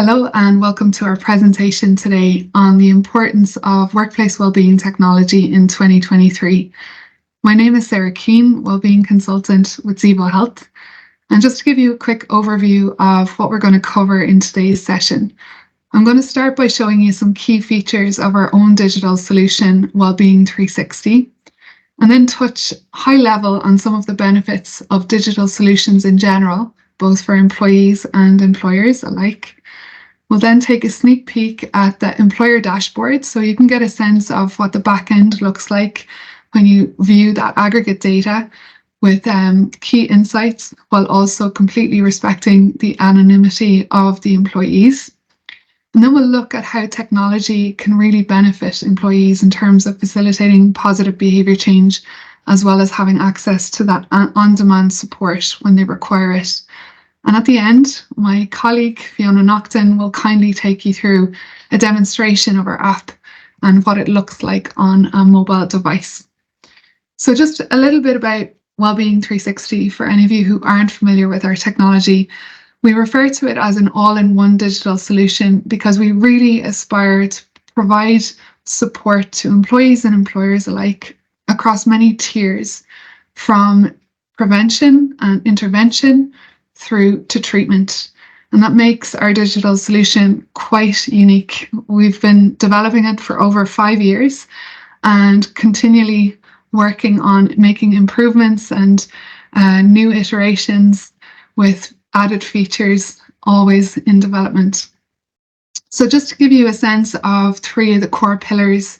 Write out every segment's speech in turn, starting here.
Hello and welcome to our presentation today on the importance of workplace wellbeing technology in 2023. My name is Sarah Keane, Wellbeing Consultant with Zevo Health. And just to give you a quick overview of what we're going to cover in today's session, I'm going to start by showing you some key features of our own digital solution, Wellbeing 360, and then touch high level on some of the benefits of digital solutions in general, both for employees and employers alike. We'll then take a sneak peek at the employer dashboard so you can get a sense of what the back end looks like when you view that aggregate data with key insights, while also completely respecting the anonymity of the employees. And then we'll look at how technology can really benefit employees in terms of facilitating positive behaviour change, as well as having access to that on-demand support when they require it. And at the end, my colleague Fiona Naughton will kindly take you through a demonstration of our app and what it looks like on a mobile device. So just a little bit about Wellbeing 360 for any of you who aren't familiar with our technology. We refer to it as an all-in-one digital solution because we really aspire to provide support to employees and employers alike across many tiers, from prevention and intervention through to treatment. And that makes our digital solution quite unique. We've been developing it for over 5 years and continually working on making improvements and new iterations with added features always in development. So just to give you a sense of 3 of the core pillars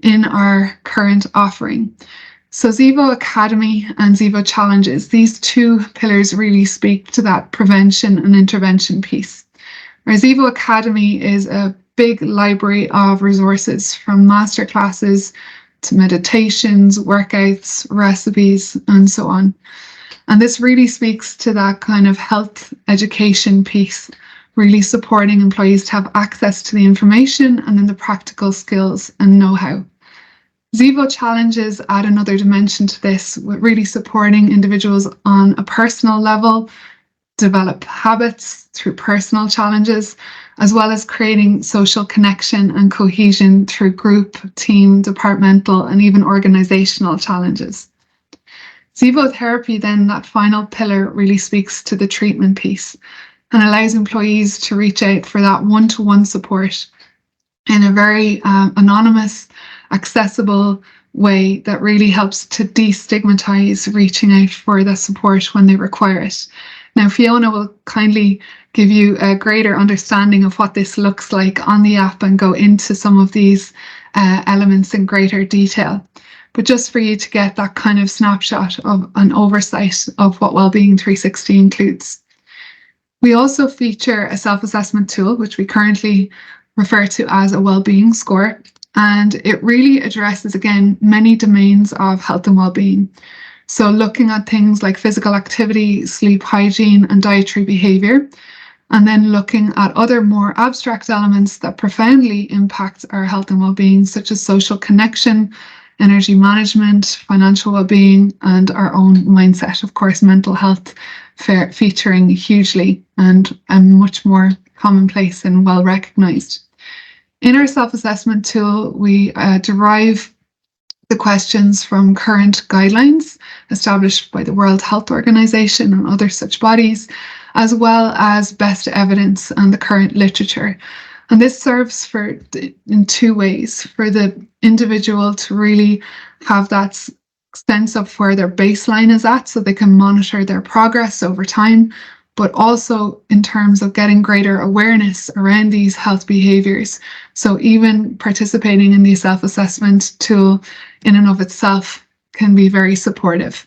in our current offering. So Zevo Academy and Zevo Challenges, these 2 pillars really speak to that prevention and intervention piece. Our Zevo Academy is a big library of resources, from masterclasses to meditations, workouts, recipes, and so on. And this really speaks to that kind of health education piece, really supporting employees to have access to the information and then the practical skills and know-how. Zevo Challenges add another dimension to this, with really supporting individuals on a personal level, develop habits through personal challenges, as well as creating social connection and cohesion through group, team, departmental, and even organizational challenges. Zevo Therapy, then, that final pillar, really speaks to the treatment piece and allows employees to reach out for that one-to-one support in a very anonymous, accessible way that really helps to destigmatize reaching out for the support when they require it. Now, Fiona will kindly give you a greater understanding of what this looks like on the app and go into some of these elements in greater detail. But just for you to get that kind of snapshot of an oversight of what Wellbeing 360 includes. We also feature a self-assessment tool, which we currently refer to as a wellbeing score. And it really addresses, again, many domains of health and well-being. So looking at things like physical activity, sleep hygiene, and dietary behaviour, and then looking at other more abstract elements that profoundly impact our health and well-being, such as social connection, energy management, financial well-being, and our own mindset. Of course, mental health featuring hugely and much more commonplace and well recognised. In our self-assessment tool, we derive the questions from current guidelines established by the World Health Organization and other such bodies, as well as best evidence and the current literature. And this serves in 2 ways: for the individual to really have that sense of where their baseline is at, so they can monitor their progress over time, but also in terms of getting greater awareness around these health behaviours. So even participating in the self-assessment tool in and of itself can be very supportive.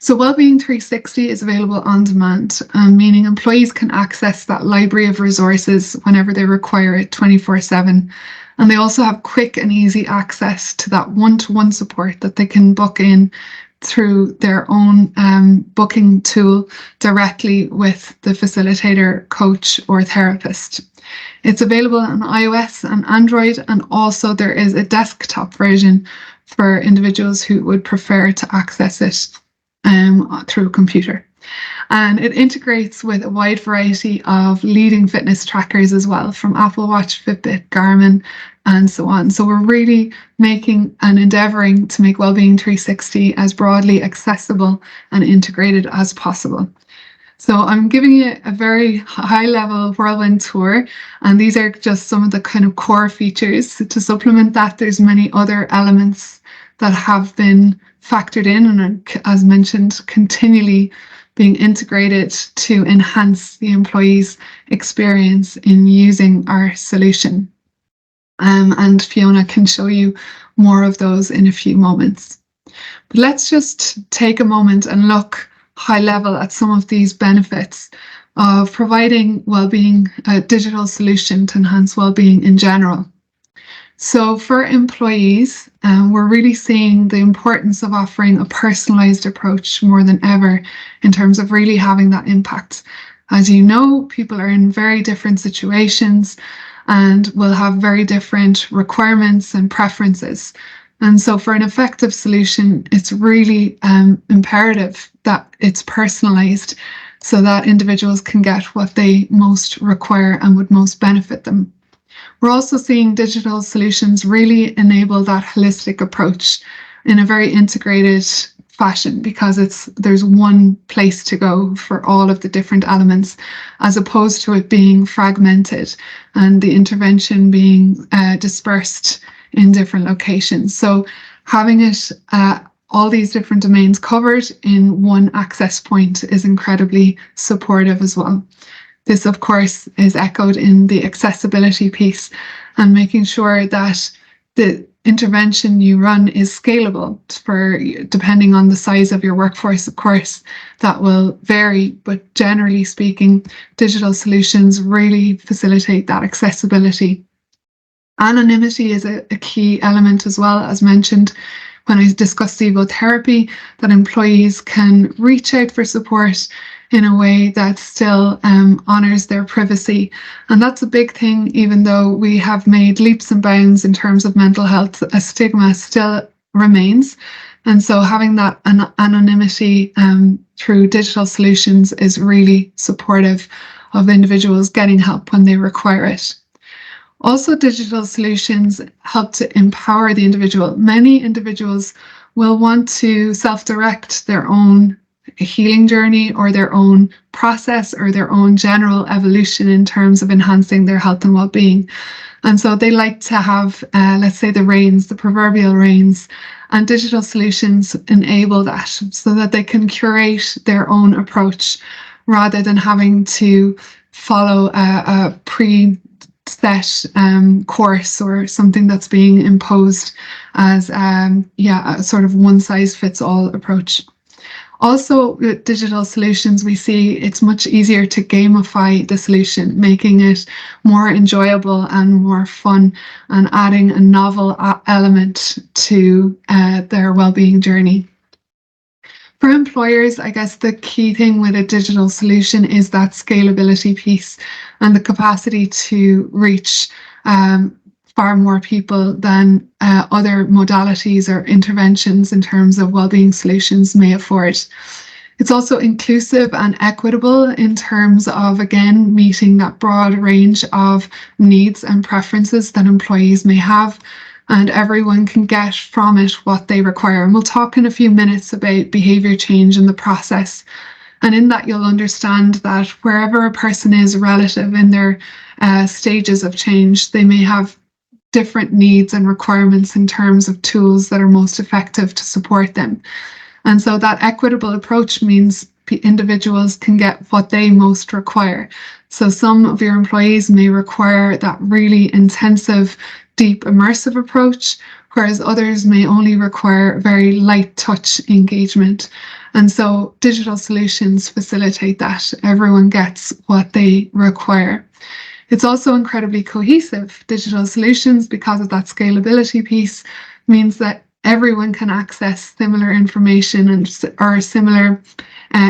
So Wellbeing 360 is available on demand, meaning employees can access that library of resources whenever they require it 24/7. And they also have quick and easy access to that one-to-one support that they can book in through their own booking tool directly with the facilitator, coach, or therapist. It's available on iOS and Android, and also there is a desktop version for individuals who would prefer to access it through a computer. And it integrates with a wide variety of leading fitness trackers as well, from Apple Watch, Fitbit, Garmin, and so on. So we're really making and endeavoring to make Wellbeing 360 as broadly accessible and integrated as possible. So I'm giving you a very high-level whirlwind tour, and these are just some of the kind of core features. To supplement that, there's many other elements that have been factored in and are, as mentioned, continually being integrated to enhance the employee's experience in using our solution. And Fiona can show you more of those in a few moments. But let's just take a moment and look high level at some of these benefits of providing wellbeing, a digital solution to enhance wellbeing in general. So for employees, we're really seeing the importance of offering a personalised approach more than ever in terms of really having that impact. As you know, people are in very different situations and will have very different requirements and preferences. And so for an effective solution, it's really imperative that it's personalised so that individuals can get what they most require and would most benefit them. We're also seeing digital solutions really enable that holistic approach in a very integrated fashion, because there's one place to go for all of the different elements, as opposed to it being fragmented and the intervention being dispersed in different locations. So having it all these different domains covered in one access point is incredibly supportive as well. This, of course, is echoed in the accessibility piece and making sure that the intervention you run is scalable depending on the size of your workforce. Of course, that will vary, but generally speaking, digital solutions really facilitate that accessibility. Anonymity is a key element as well, as mentioned when I discussed Zevo therapy, that employees can reach out for support in a way that still honours their privacy. And that's a big thing, even though we have made leaps and bounds in terms of mental health, a stigma still remains. And so having that anonymity through digital solutions is really supportive of individuals getting help when they require it. Also, digital solutions help to empower the individual. Many individuals will want to self-direct their own healing journey or their own process or their own general evolution in terms of enhancing their health and well-being. And so they like to have, let's say, the reins, the proverbial reins, and digital solutions enable that so that they can curate their own approach rather than having to follow a pre-set course or something that's being imposed as a sort of one-size-fits-all approach. Also, with digital solutions, we see it's much easier to gamify the solution, making it more enjoyable and more fun and adding a novel element to their well-being journey. For employers, I guess the key thing with a digital solution is that scalability piece and the capacity to reach far more people than other modalities or interventions in terms of wellbeing solutions may afford. It's also inclusive and equitable in terms of, again, meeting that broad range of needs and preferences that employees may have, and everyone can get from it what they require. And we'll talk in a few minutes about behaviour change in the process. And in that, you'll understand that wherever a person is relative in their stages of change, they may have different needs and requirements in terms of tools that are most effective to support them. And so that equitable approach means individuals can get what they most require. So some of your employees may require that really intensive, deep, immersive approach, whereas others may only require very light touch engagement. And so digital solutions facilitate that. Everyone gets what they require. It's also incredibly cohesive. Digital solutions, because of that scalability piece, means that everyone can access similar information or similar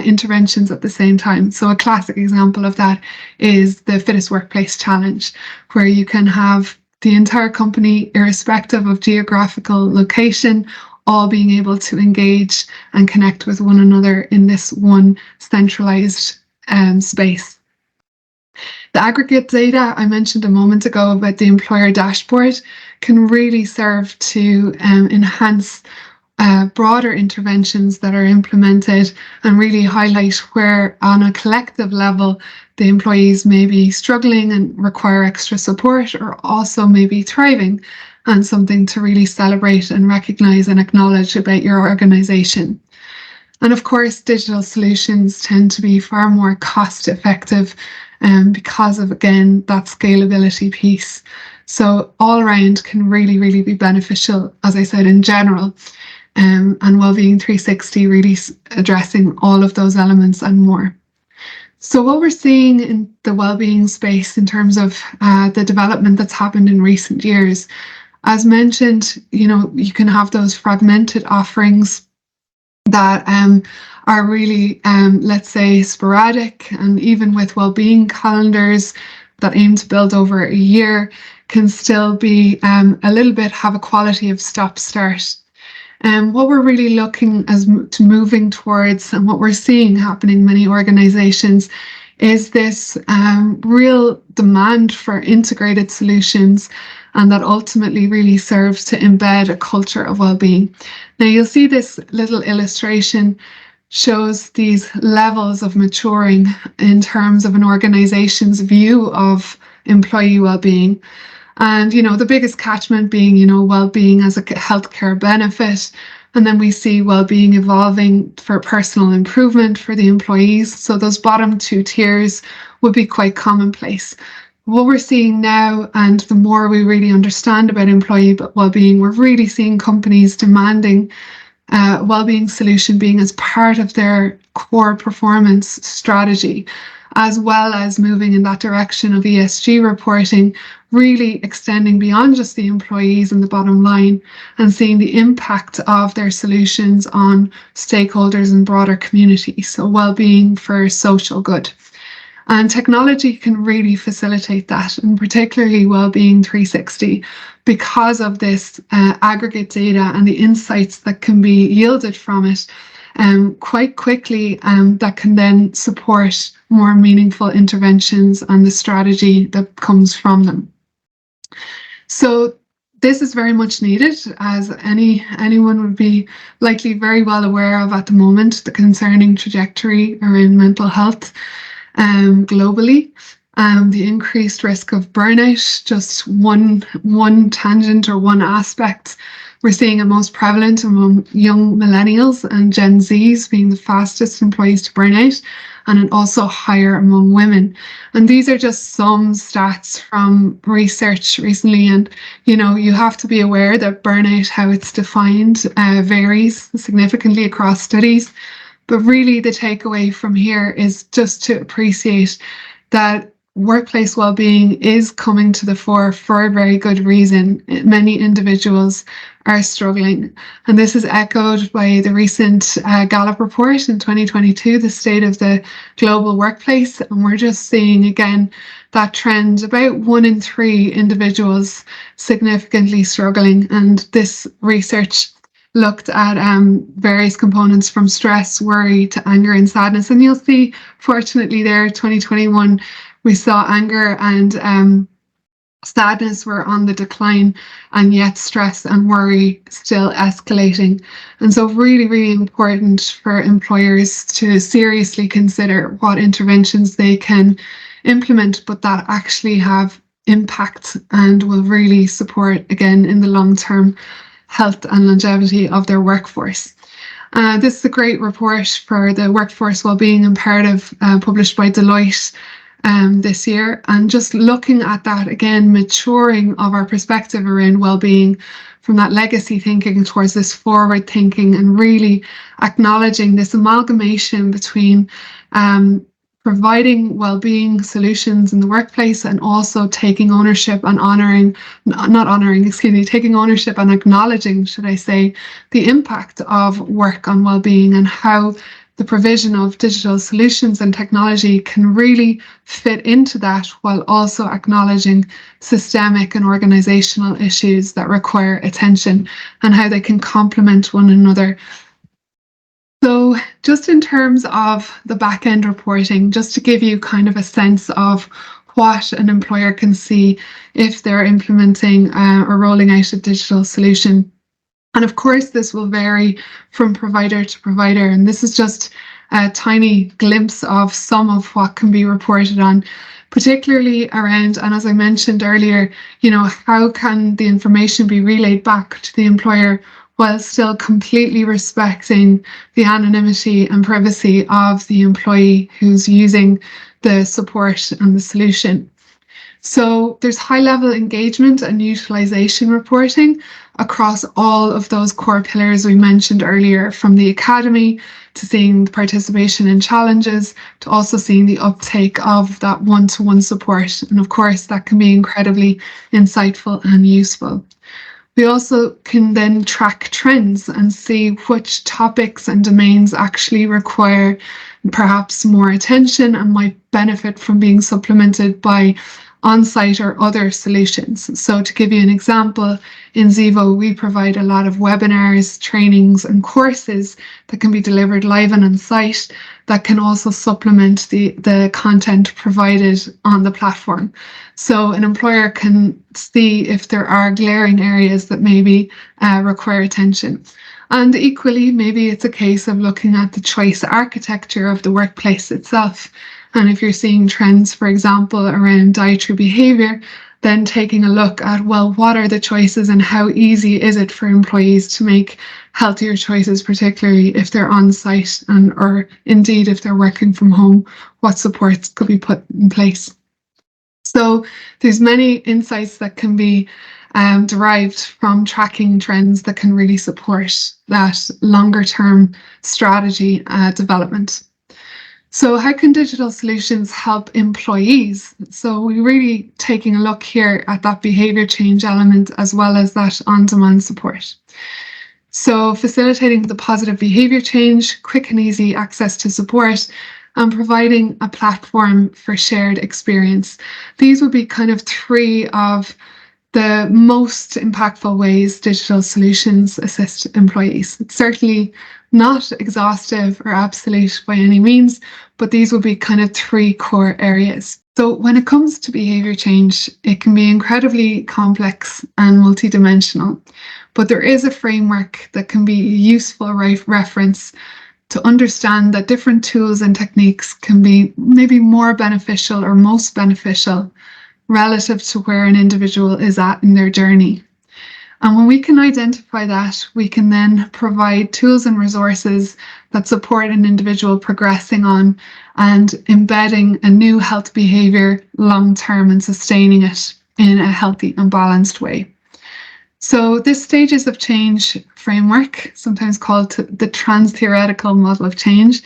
interventions at the same time. So a classic example of that is the Fittest Workplace Challenge, where you can have the entire company, irrespective of geographical location, all being able to engage and connect with one another in this one centralized space. The aggregate data I mentioned a moment ago about the employer dashboard can really serve to enhance broader interventions that are implemented and really highlight where, on a collective level, the employees may be struggling and require extra support, or also maybe thriving, and something to really celebrate and recognise and acknowledge about your organisation. And of course, digital solutions tend to be far more cost effective because of, again, that scalability piece. So all around can really, really be beneficial, as I said, in general. And Wellbeing 360 really addressing all of those elements and more. So what we're seeing in the wellbeing space in terms of the development that's happened in recent years, as mentioned, you can have those fragmented offerings that are really, let's say, sporadic, and even with wellbeing calendars that aim to build over a year, can still be a little bit have a quality of stop-start. What we're really looking to moving towards, and what we're seeing happening in many organizations, is this real demand for integrated solutions, and that ultimately really serves to embed a culture of well-being. Now, you'll see this little illustration shows these levels of maturing in terms of an organization's view of employee well-being. And, the biggest catchment being, well-being as a healthcare benefit. And then we see well-being evolving for personal improvement for the employees. So those bottom two tiers would be quite commonplace. What we're seeing now, and the more we really understand about employee well-being, we're really seeing companies demanding well-being solution being as part of their core performance strategy, as well as moving in that direction of ESG reporting, really extending beyond just the employees and the bottom line, and seeing the impact of their solutions on stakeholders and broader community. So well-being for social good. And technology can really facilitate that, and particularly Wellbeing 360, because of this aggregate data and the insights that can be yielded from it quite quickly, that can then support more meaningful interventions and the strategy that comes from them. So this is very much needed, as anyone would be likely very well aware of at the moment, the concerning trajectory around mental health globally. The increased risk of burnout, just one tangent or one aspect. We're seeing it most prevalent among young millennials and Gen Zs being the fastest employees to burn out, and also higher among women. And these are just some stats from research recently. And, you have to be aware that burnout, how it's defined, varies significantly across studies. But really the takeaway from here is just to appreciate that workplace well-being is coming to the fore for a very good reason. Many individuals are struggling, and this is echoed by the recent Gallup report in 2022, the state of the global workplace. And we're just seeing again that trend, about 1 in 3 individuals significantly struggling. And this research looked at various components from stress, worry to anger and sadness. And you'll see, fortunately there, 2021, we saw anger and sadness were on the decline, and yet stress and worry still escalating. And so really, really important for employers to seriously consider what interventions they can implement, but that actually have impact and will really support, again, in the long term, health and longevity of their workforce. This is a great report for the Workforce Wellbeing Imperative published by Deloitte this year, and just looking at that again, maturing of our perspective around well-being from that legacy thinking towards this forward thinking, and really acknowledging this amalgamation between providing well-being solutions in the workplace and also taking ownership and taking ownership and acknowledging, should I say, the impact of work on well-being, and how the provision of digital solutions and technology can really fit into that, while also acknowledging systemic and organizational issues that require attention and how they can complement one another. So just in terms of the back-end reporting, just to give you kind of a sense of what an employer can see if they're implementing or rolling out a digital solution. And of course, this will vary from provider to provider. And this is just a tiny glimpse of some of what can be reported on, particularly around, and as I mentioned earlier, how can the information be relayed back to the employer while still completely respecting the anonymity and privacy of the employee who's using the support and the solution. So there's high-level engagement and utilization reporting across all of those core pillars we mentioned earlier, from the academy to seeing the participation in challenges to also seeing the uptake of that one-to-one support. And of course, that can be incredibly insightful and useful. We also can then track trends and see which topics and domains actually require perhaps more attention and might benefit from being supplemented by on-site or other solutions. So to give you an example, in Zevo, we provide a lot of webinars, trainings, and courses that can be delivered live and on-site that can also supplement the content provided on the platform. So an employer can see if there are glaring areas that maybe require attention. And equally, maybe it's a case of looking at the choice architecture of the workplace itself. And if you're seeing trends, for example, around dietary behaviour, then taking a look at, well, what are the choices and how easy is it for employees to make healthier choices, particularly if they're on site or indeed if they're working from home, what supports could be put in place. So there's many insights that can be derived from tracking trends that can really support that longer term strategy development. So how can digital solutions help employees? So we're really taking a look here at that behaviour change element as well as that on-demand support. So facilitating the positive behaviour change, quick and easy access to support, and providing a platform for shared experience. These would be kind of three of the most impactful ways digital solutions assist employees. It's certainly not exhaustive or absolute by any means, but these will be kind of three core areas. So when it comes to behaviour change, it can be incredibly complex and multidimensional, but there is a framework that can be a useful reference to understand that different tools and techniques can be maybe more beneficial or most beneficial relative to where an individual is at in their journey. And when we can identify that, we can then provide tools and resources that support an individual progressing on and embedding a new health behaviour long-term and sustaining it in a healthy and balanced way. So this stages of change framework, sometimes called the trans-theoretical model of change,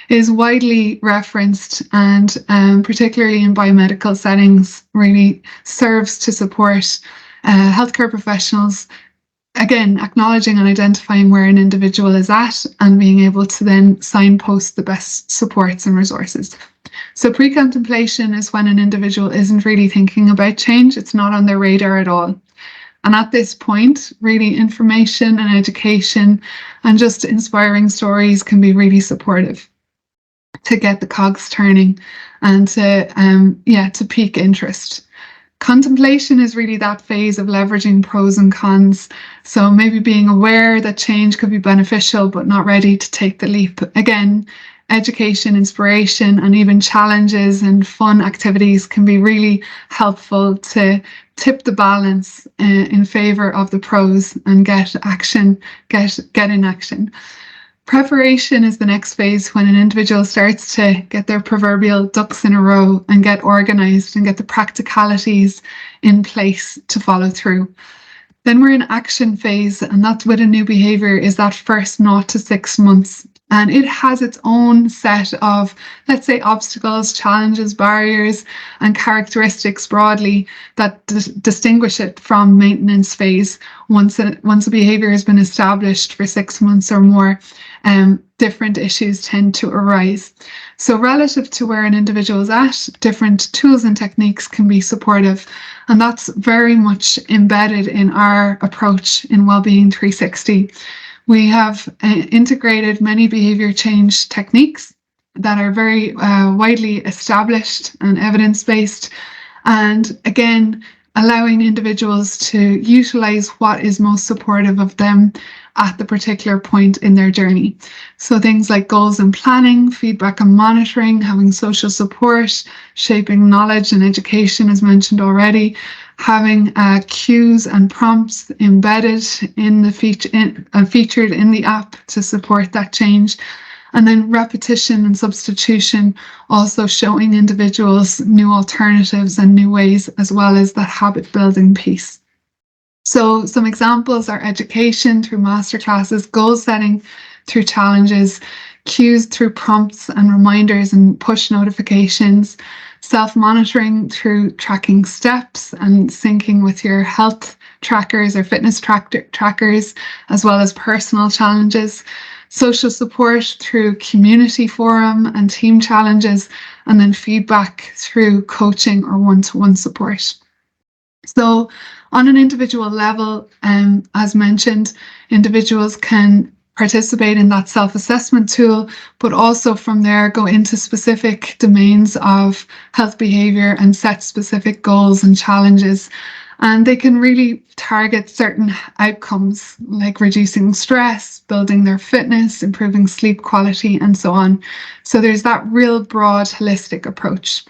is widely referenced and particularly in biomedical settings really serves to support healthcare professionals, again, acknowledging and identifying where an individual is at and being able to then signpost the best supports and resources. So pre-contemplation is when an individual isn't really thinking about change, it's not on their radar at all. And at this point, really information and education and just inspiring stories can be really supportive to get the cogs turning and to pique interest. Contemplation is really that phase of leveraging pros and cons. So maybe being aware that change could be beneficial, but not ready to take the leap. Again, education, inspiration, and even challenges and fun activities can be really helpful to tip the balance in favor of the pros and get in action. Preparation is the next phase when an individual starts to get their proverbial ducks in a row and get organised and get the practicalities in place to follow through. Then we're in action phase, and that's with a new behaviour is that first 0 to 6 months. And it has its own set of, let's say, obstacles, challenges, barriers, and characteristics broadly that distinguish it from maintenance phase. Once a behavior has been established for 6 months or more, different issues tend to arise. So relative to where an individual is at, different tools and techniques can be supportive. And that's very much embedded in our approach in Wellbeing 360. We have integrated many behavior change techniques that are very widely established and evidence-based, and again, allowing individuals to utilize what is most supportive of them at the particular point in their journey. So things like goals and planning, feedback and monitoring, having social support, shaping knowledge and education, as mentioned already, having cues and prompts embedded in the featured in the app to support that change. And then repetition and substitution, also showing individuals new alternatives and new ways, as well as that habit building piece. So some examples are education through masterclasses, goal setting through challenges, cues through prompts and reminders and push notifications, self-monitoring through tracking steps and syncing with your health trackers or fitness trackers, as well as personal challenges, social support through community forum and team challenges, and then feedback through coaching or one-to-one support. So on an individual level, as mentioned, individuals can participate in that self-assessment tool, but also from there go into specific domains of health behavior and set specific goals and challenges. And they can really target certain outcomes like reducing stress, building their fitness, improving sleep quality, and so on. So there's that real broad holistic approach.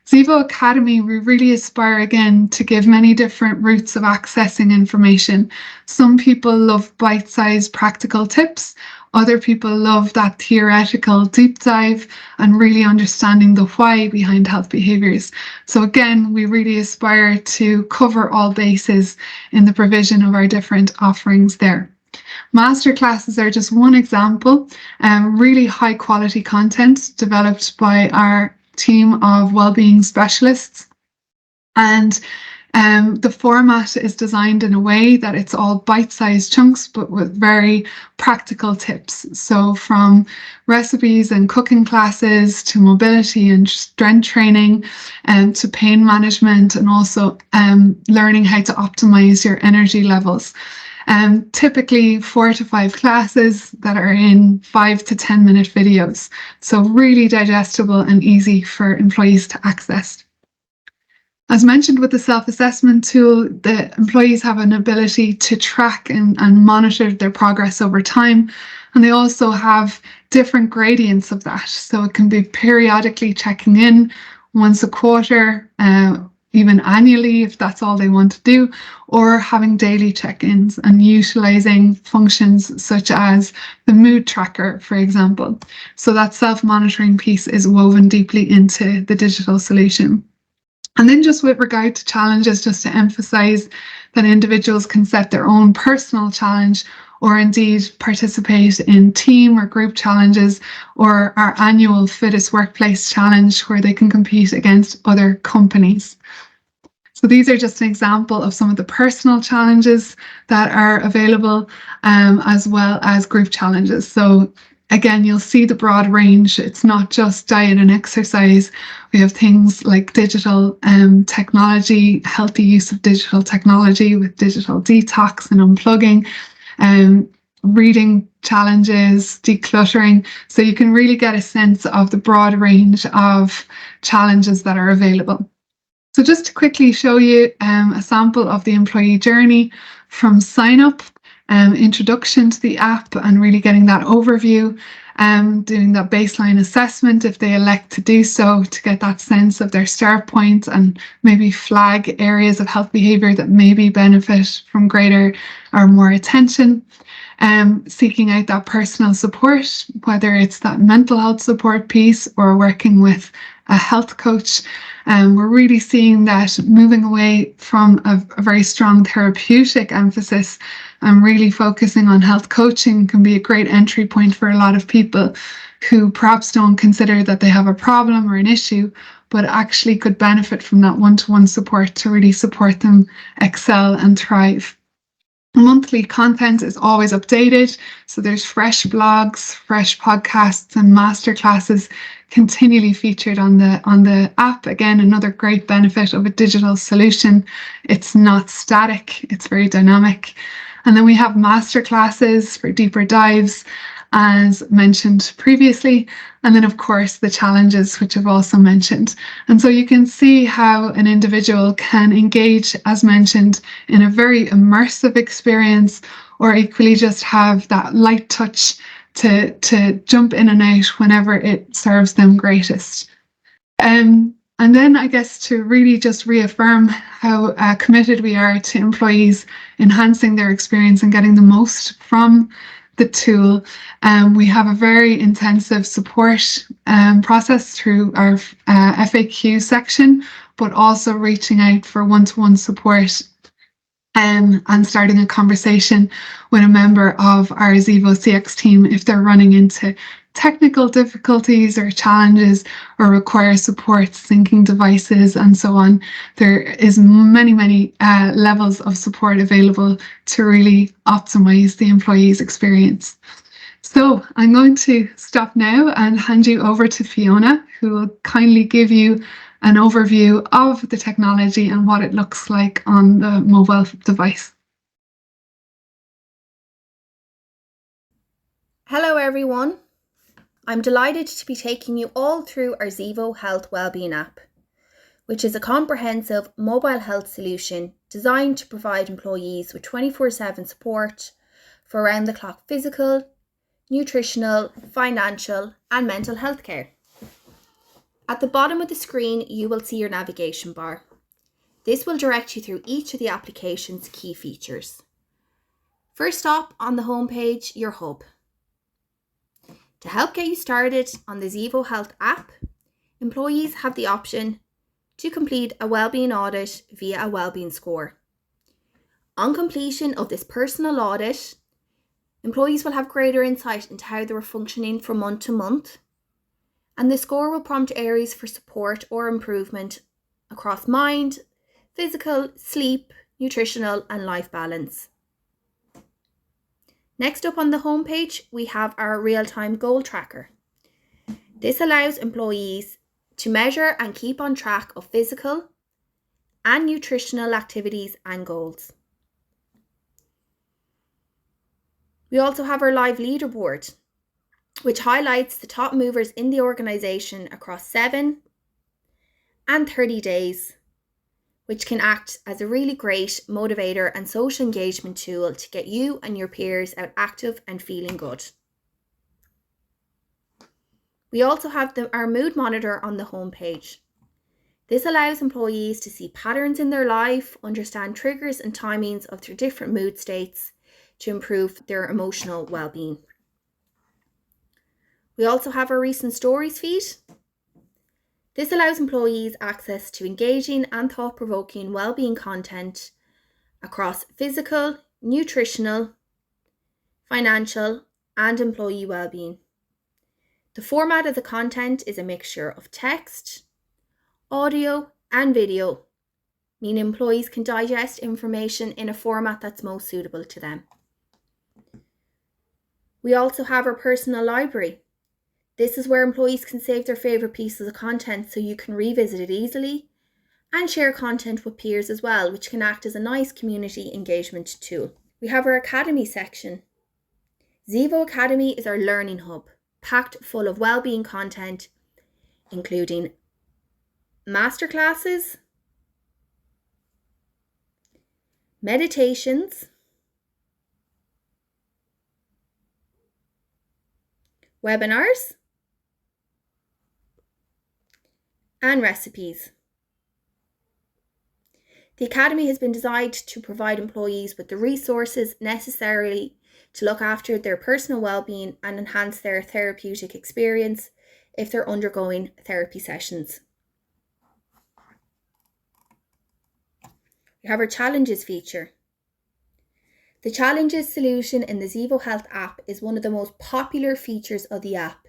Zevo Academy, we really aspire again to give many different routes of accessing information. Some people love bite-sized practical tips. Other people love that theoretical deep dive and really understanding the why behind health behaviours. So again, we really aspire to cover all bases in the provision of our different offerings there. Masterclasses are just one example, really high quality content developed by our team of wellbeing specialists, and the format is designed in a way that it's all bite-sized chunks but with very practical tips. So from recipes and cooking classes to mobility and strength training and to pain management, and also learning how to optimize your energy levels. Typically 4 to 5 classes that are in 5 to 10 minute videos. So really digestible and easy for employees to access. As mentioned with the self-assessment tool, the employees have an ability to track and monitor their progress over time. And they also have different gradients of that. So it can be periodically checking in once a quarter, even annually if that's all they want to do, or having daily check-ins and utilizing functions such as the mood tracker, for example. So that self-monitoring piece is woven deeply into the digital solution. And then just with regard to challenges, just to emphasize that individuals can set their own personal challenge or indeed participate in team or group challenges, or our annual Fittest Workplace Challenge where they can compete against other companies. So these are just an example of some of the personal challenges that are available, as well as group challenges. So again, you'll see the broad range. It's not just diet and exercise. We have things like digital technology, healthy use of digital technology with digital detox and unplugging, reading challenges, decluttering. So you can really get a sense of the broad range of challenges that are available. So just to quickly show you a sample of the employee journey from sign up, introduction to the app and really getting that overview, doing that baseline assessment if they elect to do so, to get that sense of their start point and maybe flag areas of health behaviour that maybe benefit from greater or more attention, seeking out that personal support, whether it's that mental health support piece or working with a health coach. We're really seeing that moving away from a very strong therapeutic emphasis and really focusing on health coaching can be a great entry point for a lot of people who perhaps don't consider that they have a problem or an issue, but actually could benefit from that one-to-one support to really support them excel and thrive. Monthly content is always updated, so there's fresh blogs, fresh podcasts, and masterclasses continually featured on the app. Again, another great benefit of a digital solution. It's not static, it's very dynamic. And then we have masterclasses for deeper dives, as mentioned previously. And then, of course, the challenges, which I've also mentioned. And so you can see how an individual can engage, as mentioned, in a very immersive experience, or equally just have that light touch to jump in and out whenever it serves them greatest. And then I guess to really just reaffirm how committed we are to employees enhancing their experience and getting the most from the tool. We have a very intensive support process through our FAQ section, but also reaching out for one-to-one support and starting a conversation with a member of our Zevo CX team if they're running into technical difficulties or challenges or require support syncing devices and so on. There is many levels of support available to really optimize the employee's experience. So I'm going to stop now and hand you over to Fiona, who will kindly give you an overview of the technology and what it looks like on the mobile device. Hello everyone. I'm delighted to be taking you all through our Zevo Health Wellbeing app, which is a comprehensive mobile health solution designed to provide employees with 24/7 support for around-the-clock physical, nutritional, financial and mental health care. At the bottom of the screen, you will see your navigation bar. This will direct you through each of the application's key features. First up on the homepage, your hub. To help get you started on the Zevo Health app, employees have the option to complete a wellbeing audit via a wellbeing score. On completion of this personal audit, employees will have greater insight into how they were functioning from month to month, and the score will prompt areas for support or improvement across mind, physical, sleep, nutritional, and life balance. Next up on the homepage, we have our real-time goal tracker. This allows employees to measure and keep on track of physical and nutritional activities and goals. We also have our live leaderboard, which highlights the top movers in the organisation across 7 and 30 days, which can act as a really great motivator and social engagement tool to get you and your peers out active and feeling good. We also have our mood monitor on the homepage. This allows employees to see patterns in their life, understand triggers and timings of their different mood states to improve their emotional well-being. We also have our recent stories feed. This allows employees access to engaging and thought-provoking well-being content across physical, nutritional, financial, and employee well-being. The format of the content is a mixture of text, audio, and video, meaning employees can digest information in a format that's most suitable to them. We also have our personal library. This is where employees can save their favourite pieces of content so you can revisit it easily and share content with peers as well, which can act as a nice community engagement tool. We have our Academy section. Zevo Academy is our learning hub, packed full of wellbeing content, including masterclasses, meditations, webinars, and recipes. The Academy has been designed to provide employees with the resources necessary to look after their personal well-being and enhance their therapeutic experience if they're undergoing therapy sessions. We have our challenges feature. The challenges solution in the Zevo Health app is one of the most popular features of the app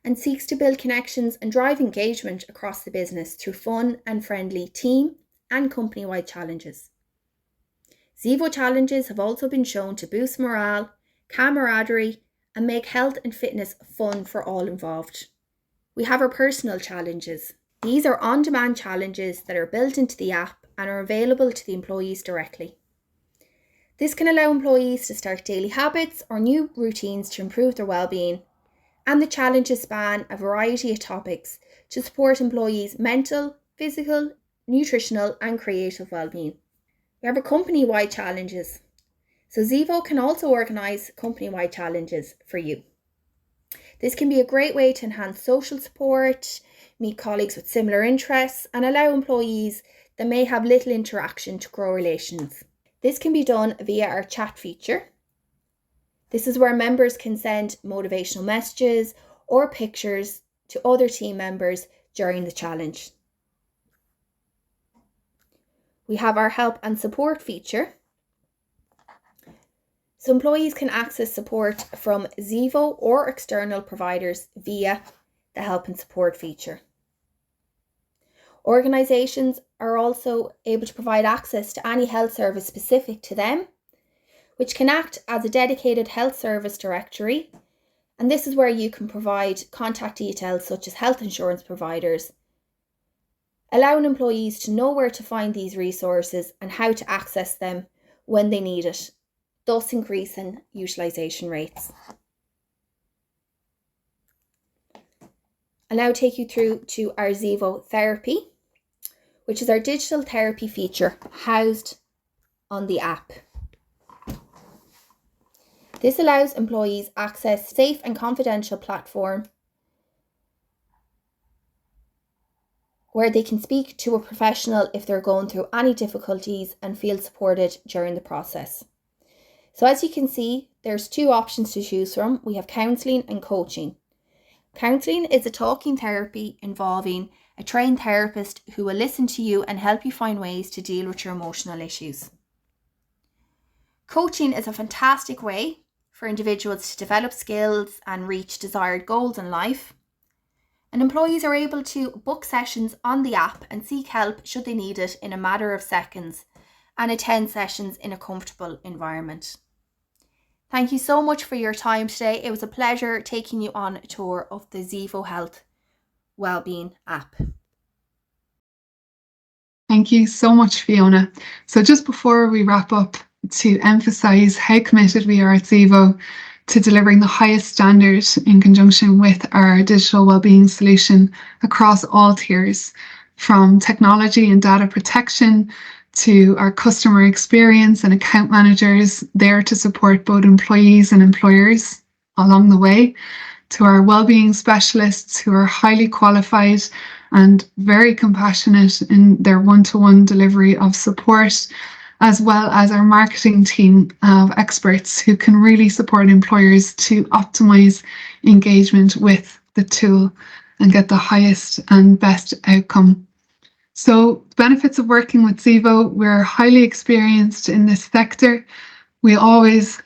and seeks to build connections and drive engagement across the business through fun and friendly team and company-wide challenges. Zevo challenges have also been shown to boost morale, camaraderie, and make health and fitness fun for all involved. We have our personal challenges. These are on-demand challenges that are built into the app and are available to the employees directly. This can allow employees to start daily habits or new routines to improve their well-being, and the challenges span a variety of topics to support employees' mental, physical, nutritional and creative well-being. We have our company-wide challenges. So Zevo can also organise company-wide challenges for you. This can be a great way to enhance social support, meet colleagues with similar interests, and allow employees that may have little interaction to grow relations. This can be done via our chat feature. This is where members can send motivational messages or pictures to other team members during the challenge. We have our help and support feature. So employees can access support from Zevo or external providers via the help and support feature. Organisations are also able to provide access to any health service specific to them, which can act as a dedicated health service directory. And this is where you can provide contact details such as health insurance providers, allowing employees to know where to find these resources and how to access them when they need it, thus increasing utilisation rates. I'll now take you through to our Zevo Therapy, which is our digital therapy feature housed on the app. This allows employees access to a safe and confidential platform where they can speak to a professional if they're going through any difficulties and feel supported during the process. So as you can see, there's two options to choose from. We have counselling and coaching. Counselling is a talking therapy involving a trained therapist who will listen to you and help you find ways to deal with your emotional issues. Coaching is a fantastic way for individuals to develop skills and reach desired goals in life. And employees are able to book sessions on the app and seek help should they need it in a matter of seconds and attend sessions in a comfortable environment. Thank you so much for your time today. It was a pleasure taking you on a tour of the Zevo Health Wellbeing app. Thank you so much, Fiona. So just before we wrap up, to emphasise how committed we are at Zevo to delivering the highest standard in conjunction with our digital wellbeing solution across all tiers, from technology and data protection to our customer experience and account managers there to support both employees and employers along the way, to our wellbeing specialists who are highly qualified and very compassionate in their one-to-one delivery of support, as well as our marketing team of experts who can really support employers to optimize engagement with the tool and get the highest and best outcome. So, benefits of working with Zevo: we're highly experienced in this sector. We always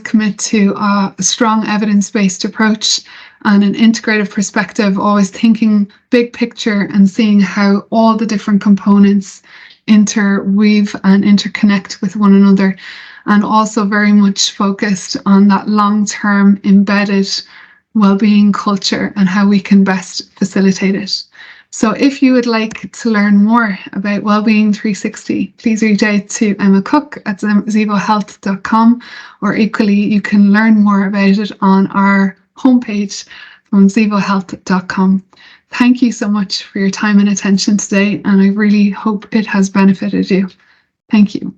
commit to a strong evidence-based approach and an integrative perspective, always thinking big picture and seeing how all the different components interweave and interconnect with one another, and also very much focused on that long-term embedded wellbeing culture and how we can best facilitate it. So if you would like to learn more about Wellbeing 360, please reach out to Emma Cook at zevohealth.com, or equally you can learn more about it on our homepage from zevohealth.com. Thank you so much for your time and attention today, and I really hope it has benefited you. Thank you.